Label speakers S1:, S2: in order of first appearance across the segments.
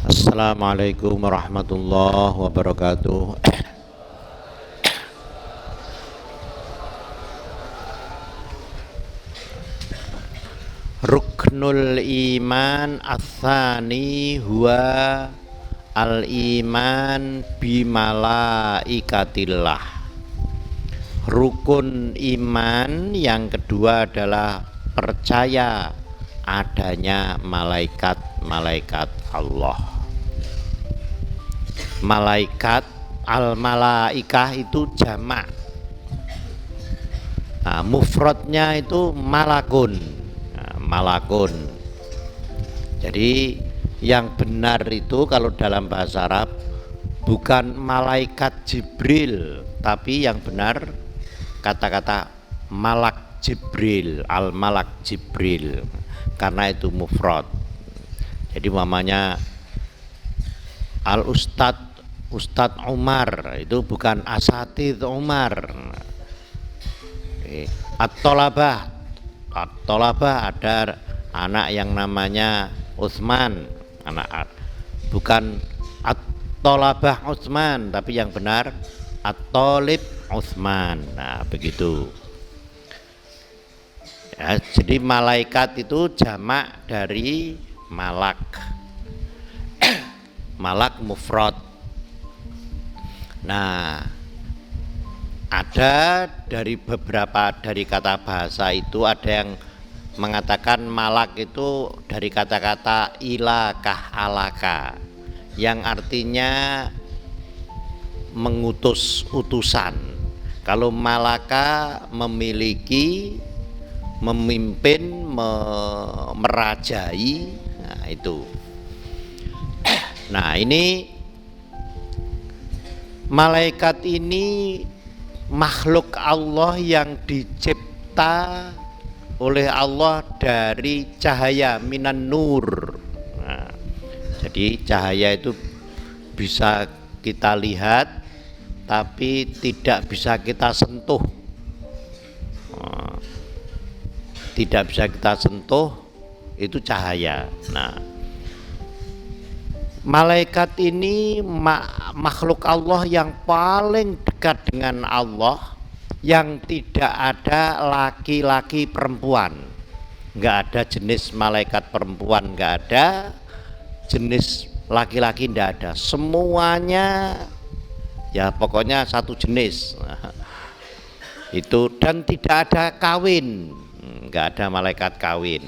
S1: Assalamualaikum warahmatullahi wabarakatuh. Ruknul iman ats-tsani huwa al-iman bimalaikatillah. Rukun iman yang kedua adalah percaya adanya malaikat-malaikat Allah. Malaikat, al-malaikah itu jamak. Nah, mufradnya itu malakun. Nah, malakun. Jadi yang benar itu kalau dalam bahasa Arab bukan malaikat Jibril, tapi yang benar kata-kata malak Jibril, al-malak Jibril, karena itu mufrad. Jadi mamanya Ustadz Umar itu bukan asatidz Umar. At-tolabah ada anak yang namanya Utsman, bukan at-tolabah Utsman, tapi yang benar at-tolib Utsman. Nah begitu ya, jadi malaikat itu jamak dari malak. Malak mufrad. Nah, ada dari beberapa dari kata bahasa itu ada yang mengatakan malak itu dari kata-kata ilakah alaka, yang artinya mengutus utusan. Kalau malaka memiliki, memimpin, merajai, nah itu. Nah ini malaikat ini makhluk Allah yang dicipta oleh Allah dari cahaya minan nur. Nah, jadi cahaya itu bisa kita lihat tapi tidak bisa kita sentuh. Tidak bisa kita sentuh, itu cahaya. Nah, malaikat ini makhluk Allah yang paling dekat dengan Allah, yang tidak ada laki-laki perempuan. Nggak ada jenis malaikat perempuan, nggak ada jenis laki-laki, nggak ada. Semuanya ya pokoknya satu jenis. Itu, dan tidak ada kawin, nggak ada malaikat kawin.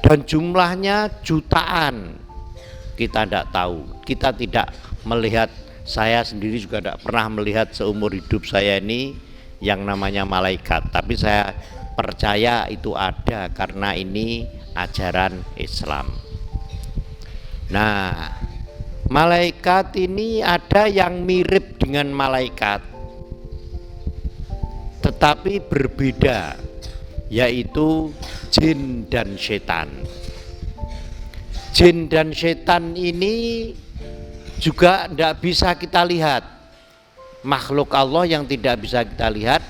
S1: Dan jumlahnya jutaan. Kita tidak tahu, kita tidak melihat, saya sendiri juga tidak pernah melihat seumur hidup saya ini yang namanya malaikat, tapi saya percaya itu ada karena ini ajaran Islam. Nah, malaikat ini ada yang mirip dengan malaikat tetapi berbeda, yaitu jin dan setan. Jin dan setan ini juga tidak bisa kita lihat, makhluk Allah yang tidak bisa kita lihat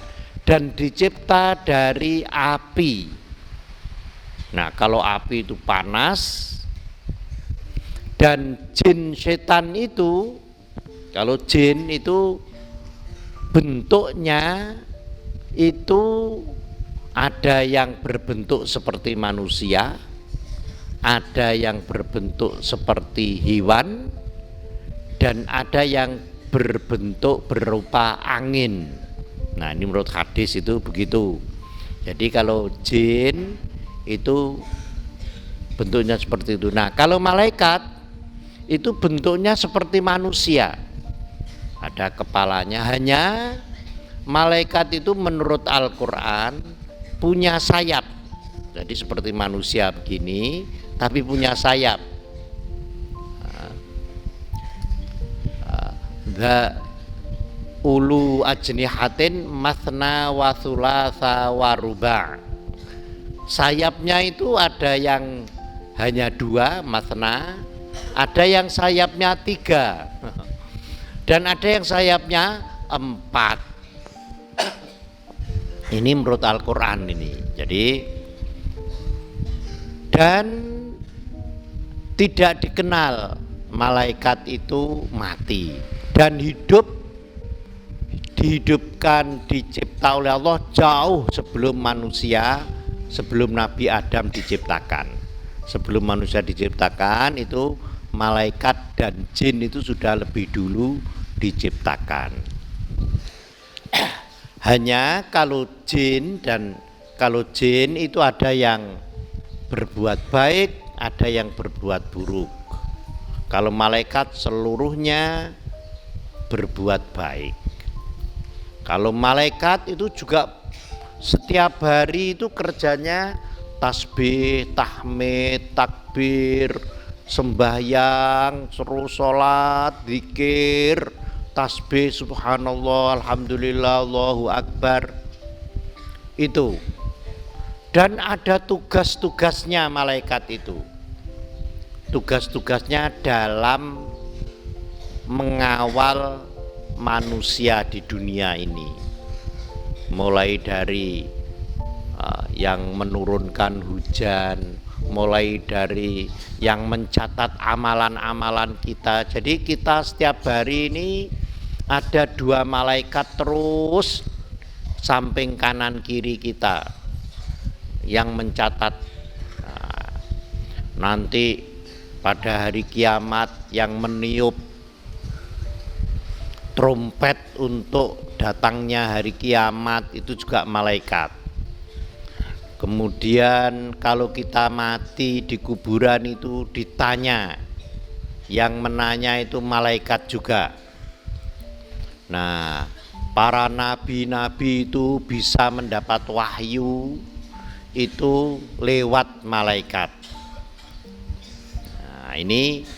S1: dan dicipta dari api. Nah kalau api itu panas, dan jin setan itu, kalau jin itu bentuknya itu ada yang berbentuk seperti manusia, ada yang berbentuk seperti hewan, dan ada yang berbentuk berupa angin. Nah ini menurut hadis itu begitu. Jadi kalau jin itu bentuknya seperti itu. Nah kalau malaikat itu bentuknya seperti manusia, ada kepalanya. Hanya malaikat itu menurut Al-Quran punya sayap, jadi seperti manusia begini tapi punya sayap. Ulu ajnihatin mathna wa thulatha wa ruba'. Sayapnya itu ada yang hanya 2 mathna, ada yang sayapnya 3, dan ada yang sayapnya 4. Ini menurut Al-Quran ini. Jadi, dan tidak dikenal malaikat itu mati dan dihidupkan, dicipta oleh Allah jauh sebelum manusia, sebelum Nabi Adam diciptakan. Sebelum manusia diciptakan itu malaikat dan jin itu sudah lebih dulu diciptakan. Hanya kalau jin itu ada yang berbuat baik, ada yang berbuat buruk. Kalau malaikat seluruhnya berbuat baik. Kalau malaikat itu juga setiap hari itu kerjanya tasbih, tahmid, takbir, sembahyang, seru sholat, zikir, tasbih, subhanallah, alhamdulillah, Allahu akbar. Itu. Dan ada tugas-tugasnya malaikat itu. Tugas-tugasnya dalam mengawal manusia di dunia ini, mulai dari yang menurunkan hujan, mulai dari yang mencatat amalan-amalan kita. Jadi kita setiap hari ini ada 2 malaikat terus samping kanan kiri kita yang mencatat. Nanti pada hari kiamat yang meniup trompet untuk datangnya hari kiamat itu juga malaikat. Kemudian kalau kita mati di kuburan itu ditanya, yang menanya itu malaikat juga. Nah, para nabi-nabi itu bisa mendapat wahyu itu lewat malaikat. Nah, ini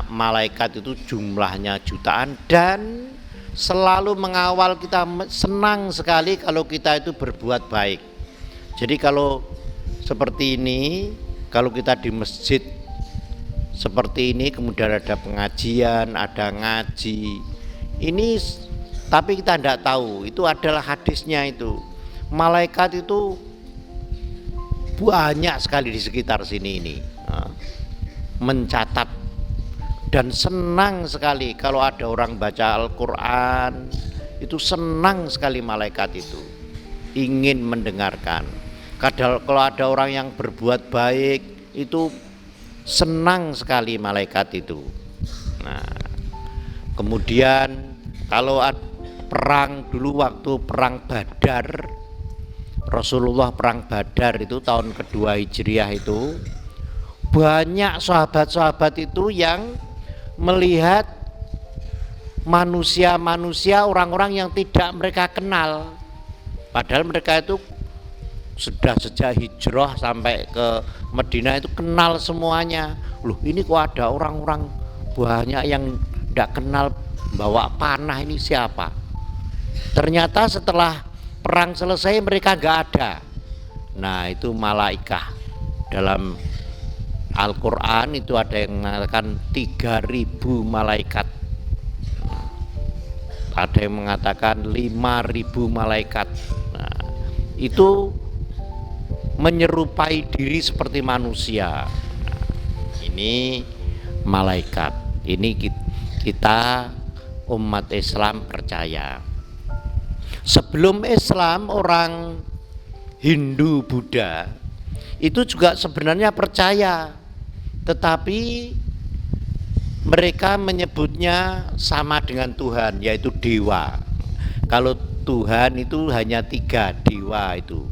S1: malaikat itu jumlahnya jutaan dan selalu mengawal kita. Senang sekali kalau kita itu berbuat baik. Jadi kalau seperti ini, kalau kita di masjid seperti ini, kemudian ada pengajian, ada ngaji, ini tapi kita tidak tahu itu adalah hadisnya itu. Malaikat itu banyak sekali di sekitar sini ini mencatat, dan senang sekali kalau ada orang baca Al-Quran, itu senang sekali malaikat itu, ingin mendengarkan. Kalau ada orang yang berbuat baik itu senang sekali malaikat itu. Nah, kemudian kalau perang dulu, waktu perang Badar, Rasulullah perang Badar itu tahun kedua Hijriah itu, banyak sahabat-sahabat itu yang melihat manusia-manusia, orang-orang yang tidak mereka kenal, padahal mereka itu sudah sejak hijrah sampai ke Madinah itu kenal semuanya. Loh, ini kok ada orang-orang banyak yang tidak kenal bawa panah, ini siapa? Ternyata setelah perang selesai mereka nggak ada. Nah, itu malaikah. Dalam Al-Quran itu ada yang mengatakan 3.000 malaikat, ada yang mengatakan 5.000 malaikat. Nah, itu menyerupai diri seperti manusia. Nah, ini malaikat. Ini kita umat Islam percaya. Sebelum Islam, orang Hindu, Buddha itu juga sebenarnya percaya, tetapi mereka menyebutnya sama dengan Tuhan, yaitu dewa. Kalau Tuhan itu hanya 3 dewa itu,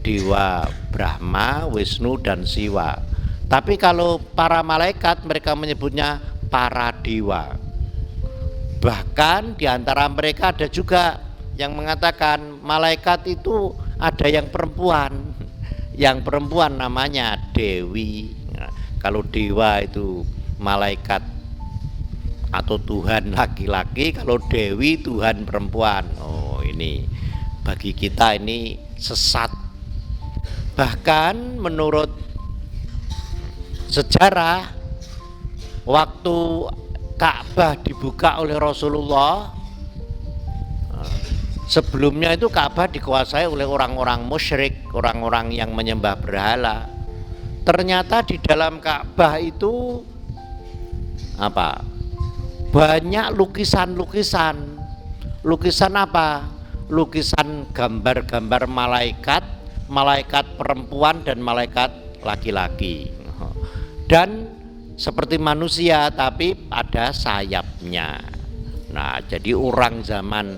S1: dewa Brahma, Wisnu, dan Siwa. Tapi kalau para malaikat mereka menyebutnya para dewa. Bahkan diantara mereka ada juga yang mengatakan malaikat itu ada yang perempuan. Yang perempuan namanya Dewi. Nah, kalau dewa itu malaikat atau Tuhan laki-laki, kalau Dewi Tuhan perempuan. Oh, ini bagi kita ini sesat. Bahkan menurut sejarah, waktu Ka'bah dibuka oleh Rasulullah, sebelumnya itu Ka'bah dikuasai oleh orang-orang musyrik, orang-orang yang menyembah berhala. Ternyata di dalam Ka'bah itu apa? Banyak lukisan-lukisan. Lukisan apa? Lukisan gambar-gambar malaikat, malaikat perempuan dan malaikat laki-laki. Dan seperti manusia tapi ada sayapnya. Nah, jadi orang zaman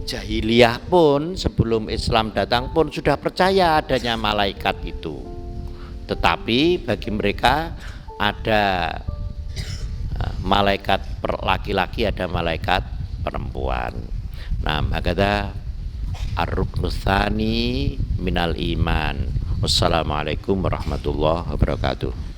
S1: jahiliyah pun sebelum Islam datang pun sudah percaya adanya malaikat itu. Tetapi bagi mereka ada malaikat laki-laki, ada malaikat perempuan. Nah, makanya ar-ruknus tsani minal iman. Wassalamualaikum warahmatullahi wabarakatuh.